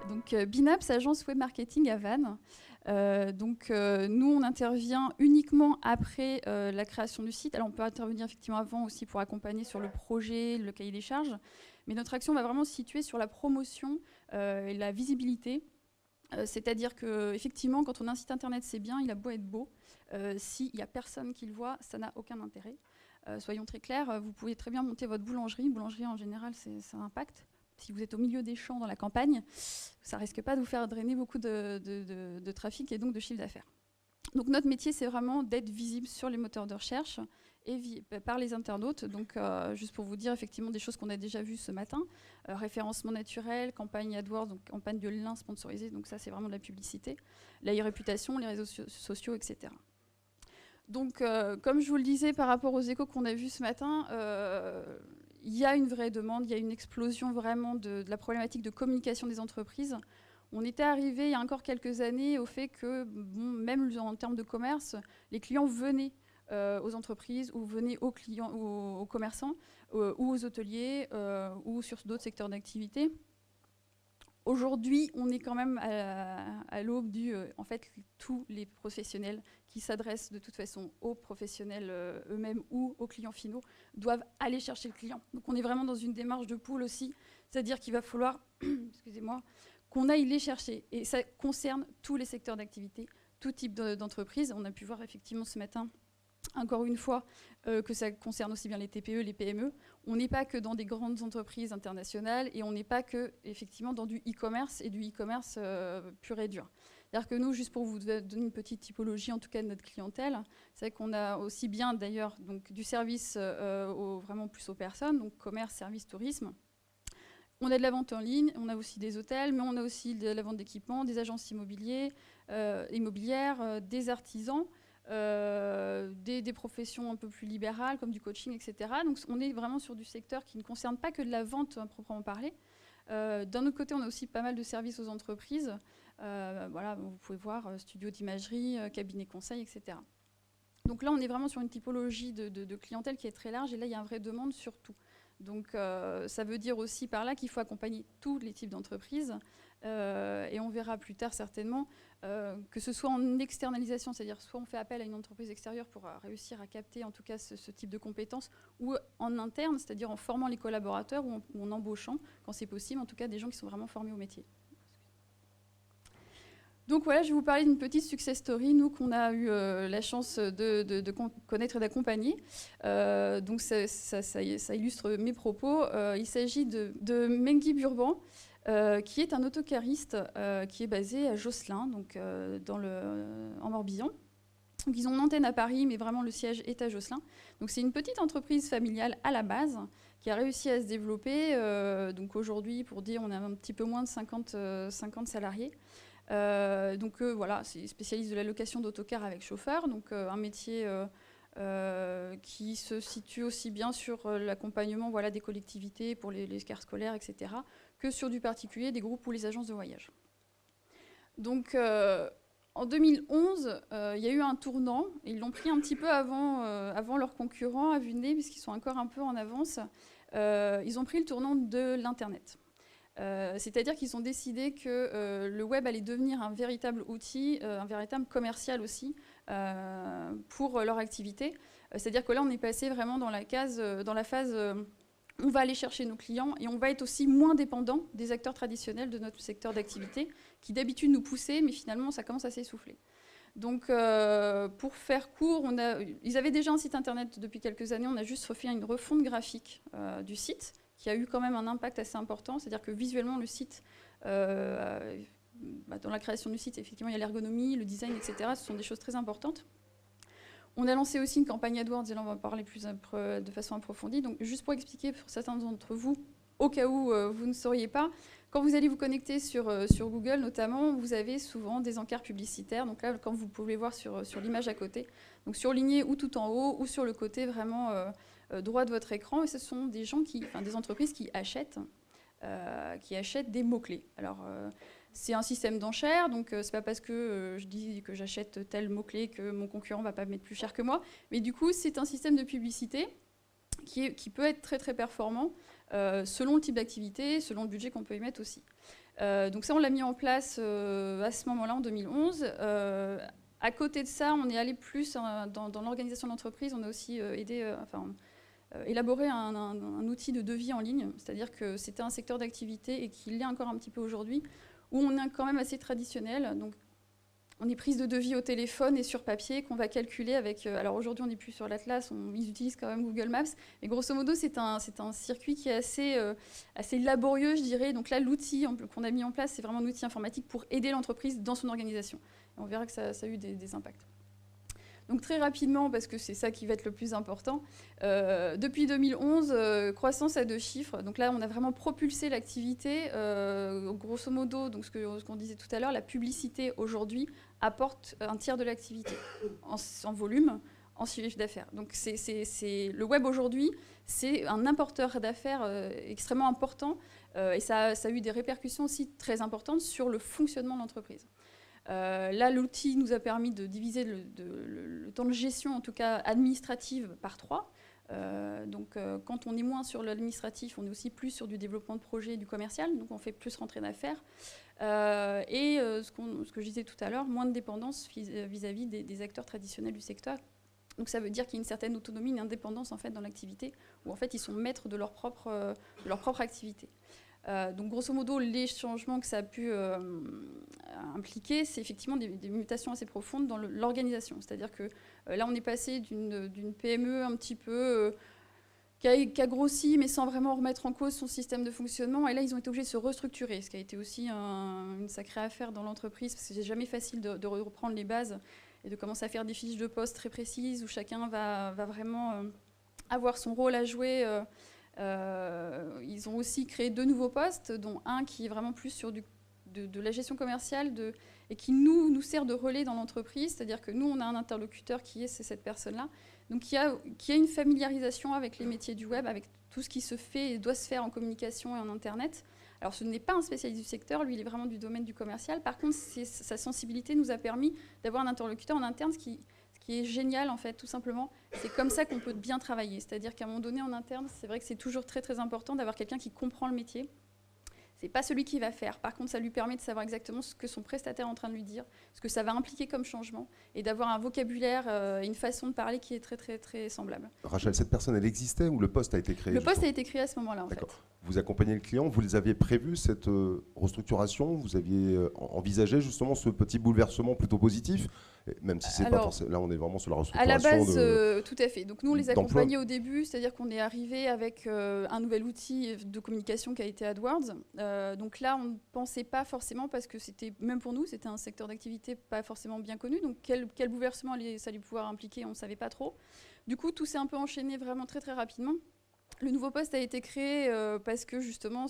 Donc Binaps, agence web marketing à Vannes. Nous, on intervient uniquement après la création du site. Alors, on peut intervenir effectivement avant aussi pour accompagner sur le projet, le cahier des charges. Mais notre action va vraiment se situer sur la promotion et la visibilité. C'est-à-dire qu'effectivement, quand on a un site internet, c'est bien, il a beau être beau. S'il n'y a personne qui le voit, ça n'a aucun intérêt. Soyons très clairs, vous pouvez très bien monter votre boulangerie. Boulangerie, en général, ça impacte. Si vous êtes au milieu des champs dans la campagne, ça ne risque pas de vous faire drainer beaucoup de trafic et donc de chiffre d'affaires. Donc notre métier, c'est vraiment d'être visible sur les moteurs de recherche et par les internautes. Donc juste pour vous dire effectivement des choses qu'on a déjà vues ce matin, référencement naturel, campagne AdWords, donc campagne de liens sponsorisés, donc ça c'est vraiment de la publicité, la réputation, les réseaux sociaux, etc. Donc comme je vous le disais par rapport aux échos qu'on a vus ce matin, il y a une vraie demande, il y a une explosion vraiment de la problématique de communication des entreprises. On était arrivé il y a encore quelques années au fait que, même en termes de commerce, les clients venaient aux entreprises ou venaient aux clients, aux commerçants ou aux hôteliers ou sur d'autres secteurs d'activité. Aujourd'hui, on est quand même à l'aube en fait, tous les professionnels qui s'adressent de toute façon aux professionnels eux-mêmes ou aux clients finaux doivent aller chercher le client. Donc on est vraiment dans une démarche de pool aussi, c'est-à-dire qu'il va falloir, excusez-moi, qu'on aille les chercher. Et ça concerne tous les secteurs d'activité, tout type d'entreprise. On a pu voir effectivement ce matin, encore une fois, que ça concerne aussi bien les TPE, les PME. On n'est pas que dans des grandes entreprises internationales et on n'est pas que effectivement dans du e-commerce et du e-commerce pur et dur. C'est-à-dire que nous, juste pour vous donner une petite typologie en tout cas de notre clientèle, c'est vrai qu'on a aussi bien d'ailleurs donc, du service vraiment plus aux personnes, donc commerce, service, tourisme. On a de la vente en ligne, on a aussi des hôtels, mais on a aussi de la vente d'équipements, des agences immobilières, des artisans, des professions un peu plus libérales comme du coaching, etc. Donc on est vraiment sur du secteur qui ne concerne pas que de la vente proprement parlée. D'un autre côté, on a aussi pas mal de services aux entreprises. Voilà, vous pouvez voir studio d'imagerie, cabinet conseil, etc. Donc là, on est vraiment sur une typologie de clientèle qui est très large et là, il y a une vraie demande sur tout. Donc ça veut dire aussi par là qu'il faut accompagner tous les types d'entreprises et on verra plus tard certainement que ce soit en externalisation, c'est-à-dire soit on fait appel à une entreprise extérieure pour réussir à capter en tout cas ce type de compétences ou en interne, c'est-à-dire en formant les collaborateurs ou en embauchant quand c'est possible, en tout cas des gens qui sont vraiment formés au métier. Donc voilà, je vais vous parler d'une petite success story, nous, qu'on a eu la chance de connaître et d'accompagner. Donc ça illustre mes propos. Il s'agit de Mengui Burban, qui est un autocariste qui est basé à Josselin, donc, en Morbihan. Donc ils ont une antenne à Paris, mais vraiment le siège est à Josselin. Donc c'est une petite entreprise familiale à la base, qui a réussi à se développer. Donc aujourd'hui, pour dire, on a un petit peu moins de 50 salariés. Voilà, c'est spécialiste de la location d'autocars avec chauffeur, donc un métier qui se situe aussi bien sur l'accompagnement voilà, des collectivités pour les cars scolaires, etc., que sur du particulier, des groupes ou les agences de voyage. Donc en 2011, il y a eu un tournant, ils l'ont pris un petit peu avant leurs concurrents à vue de nez, puisqu'ils sont encore un peu en avance. Ils ont pris le tournant de l'Internet. C'est-à-dire qu'ils ont décidé que le web allait devenir un véritable outil, un véritable commercial aussi pour leur activité. C'est-à-dire que là, on est passé vraiment dans la phase on va aller chercher nos clients et on va être aussi moins dépendant des acteurs traditionnels de notre secteur d'activité qui d'habitude nous poussaient, mais finalement, ça commence à s'essouffler. Donc, pour faire court, ils avaient déjà un site internet depuis quelques années, on a juste refait une refonte graphique du site, qui a eu quand même un impact assez important, c'est-à-dire que visuellement, le site, dans la création du site, effectivement, il y a l'ergonomie, le design, etc. Ce sont des choses très importantes. On a lancé aussi une campagne AdWords, et là, on va en parler de façon approfondie. Donc, juste pour expliquer pour certains d'entre vous, au cas où vous ne sauriez pas, quand vous allez vous connecter sur Google, notamment, vous avez souvent des encarts publicitaires. Donc là, comme vous pouvez voir sur l'image à côté, donc surligné ou tout en haut, ou sur le côté vraiment droit de votre écran, et ce sont des gens des entreprises qui achètent qui achètent des mots-clés. Alors, c'est un système d'enchères, donc c'est pas parce que je dis que j'achète tel mot-clé que mon concurrent va pas mettre plus cher que moi, mais du coup, c'est un système de publicité qui peut être très très performant selon le type d'activité, selon le budget qu'on peut y mettre aussi. Donc ça, on l'a mis en place à ce moment-là, en 2011. À côté de ça, on est allé plus dans l'organisation de l'entreprise. On a aussi élaboré un outil de devis en ligne, c'est-à-dire que c'était un secteur d'activité et qu'il l'est encore un petit peu aujourd'hui, où on est quand même assez traditionnel. Donc, on est prise de devis au téléphone et sur papier qu'on va calculer avec... alors aujourd'hui, on n'est plus sur l'Atlas, ils utilisent quand même Google Maps. Mais grosso modo, c'est un circuit qui est assez laborieux, je dirais. Donc là, l'outil qu'on a mis en place, c'est vraiment un outil informatique pour aider l'entreprise dans son organisation. Et on verra que ça a eu des impacts. Donc très rapidement, parce que c'est ça qui va être le plus important, depuis 2011, croissance à 2 chiffres. Donc là, on a vraiment propulsé l'activité. Grosso modo, donc ce qu'on disait tout à l'heure, la publicité aujourd'hui apporte un tiers de l'activité en volume, en chiffre d'affaires. Donc le web aujourd'hui, c'est un apporteur d'affaires extrêmement important et ça a eu des répercussions aussi très importantes sur le fonctionnement de l'entreprise. Là, l'outil nous a permis de diviser le temps de gestion, en tout cas administrative, par 3. Donc, quand on est moins sur l'administratif, on est aussi plus sur du développement de projet et du commercial. Donc, on fait plus rentrer d'affaires. Ce que je disais tout à l'heure, moins de dépendance vis-à-vis des acteurs traditionnels du secteur. Donc, ça veut dire qu'il y a une certaine autonomie, une indépendance en fait, dans l'activité, où en fait, ils sont maîtres de leur propre activité. Donc, grosso modo, les changements que ça a pu impliquer, c'est effectivement des mutations assez profondes dans l'organisation. C'est-à-dire que là, on est passé d'une PME un petit peu qui a grossi, mais sans vraiment remettre en cause son système de fonctionnement. Et là, ils ont été obligés de se restructurer, ce qui a été aussi une sacrée affaire dans l'entreprise, parce que c'est jamais facile de reprendre les bases et de commencer à faire des fiches de poste très précises où chacun va vraiment avoir son rôle à jouer. Ils ont aussi créé 2 nouveaux postes, dont un qui est vraiment plus sur de la gestion commerciale et qui nous sert de relais dans l'entreprise. C'est-à-dire que nous, on a un interlocuteur c'est cette personne-là, donc qui a une familiarisation avec les métiers du web, avec tout ce qui se fait et doit se faire en communication et en Internet. Alors, ce n'est pas un spécialiste du secteur, lui, il est vraiment du domaine du commercial. Par contre, sa sensibilité nous a permis d'avoir un interlocuteur en interne, ce qui est génial, en fait, tout simplement. C'est comme ça qu'on peut bien travailler. C'est-à-dire qu'à un moment donné, en interne, c'est vrai que c'est toujours très, très important d'avoir quelqu'un qui comprend le métier. C'est pas celui qui va faire. Par contre, ça lui permet de savoir exactement ce que son prestataire est en train de lui dire, ce que ça va impliquer comme changement, et d'avoir un vocabulaire et une façon de parler qui est très, très, très semblable. Rachel, cette personne, elle existait ou le poste a été créé? Le poste a été créé à ce moment-là, en fait. Vous accompagnez le client, vous les aviez prévu, cette restructuration? Vous aviez envisagé justement ce petit bouleversement plutôt positif? Même si c'est pas forcément... Là, on est vraiment sur la restructuration. À la base, tout à fait. Donc nous, on les accompagnait au début, c'est-à-dire qu'on est arrivé avec un nouvel outil de communication qui a été AdWords. Donc là, on ne pensait pas forcément, parce que c'était, même pour nous, c'était un secteur d'activité pas forcément bien connu. Donc quel bouleversement ça allait pouvoir impliquer, on ne savait pas trop. Du coup, tout s'est un peu enchaîné vraiment très très rapidement. Le nouveau poste a été créé parce que justement,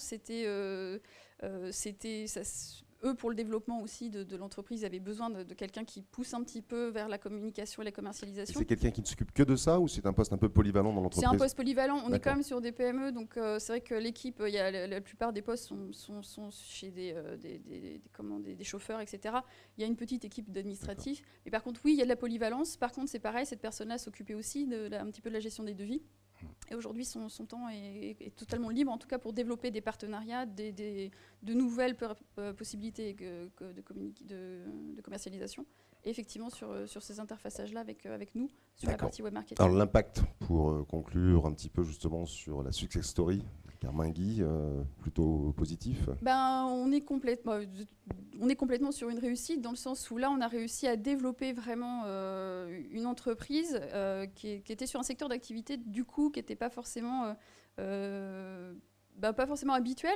eux, pour le développement aussi de l'entreprise, avaient besoin de quelqu'un qui pousse un petit peu vers la communication et la commercialisation. C'est quelqu'un qui ne s'occupe que de ça, ou c'est un poste un peu polyvalent dans l'entreprise? C'est un poste polyvalent. On est quand même sur des PME, donc c'est vrai que l'équipe, la plupart des postes sont chez des chauffeurs, etc. Il y a une petite équipe d'administratifs. Mais par contre, oui, il y a de la polyvalence. Par contre, c'est pareil, cette personne-là s'occupait aussi un petit peu de la gestion des devis. Et aujourd'hui, son temps est totalement libre, en tout cas pour développer des partenariats, de nouvelles possibilités de commercialisation. Et effectivement, sur ces interfaçages-là avec nous, sur la partie web marketing. Alors l'ampact, pour conclure un petit peu justement sur la success story, Carmingui, plutôt positif? On est complètement sur une réussite, dans le sens où là, on a réussi à développer vraiment une entreprise qui était sur un secteur d'activité, du coup, qui n'était pas forcément habituel.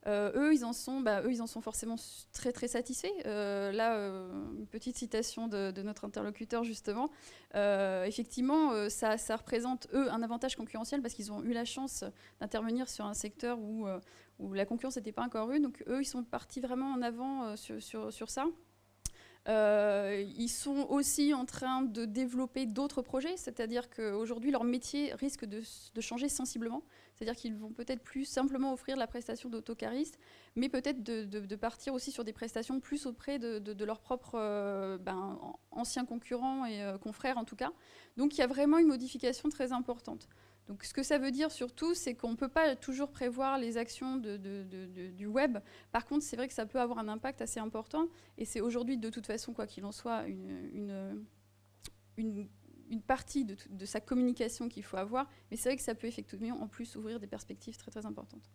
Eux, ils en sont forcément très très satisfaits. Une petite citation de notre interlocuteur justement. Effectivement, ça représente eux un avantage concurrentiel parce qu'ils ont eu la chance d'intervenir sur un secteur où la concurrence n'était pas encore une. Donc eux, ils sont partis vraiment en avant sur ça. Ils sont aussi en train de développer d'autres projets, c'est-à-dire qu'aujourd'hui, leur métier risque de changer sensiblement. C'est-à-dire qu'ils vont peut-être plus simplement offrir la prestation d'autocariste, mais peut-être de partir aussi sur des prestations plus auprès de leurs propres anciens concurrents et confrères en tout cas. Donc il y a vraiment une modification très importante. Donc ce que ça veut dire surtout, c'est qu'on ne peut pas toujours prévoir les actions du web. Par contre, c'est vrai que ça peut avoir un impact assez important. Et c'est aujourd'hui, de toute façon, quoi qu'il en soit, une partie de sa communication qu'il faut avoir. Mais c'est vrai que ça peut effectivement, en plus, ouvrir des perspectives très, très importantes.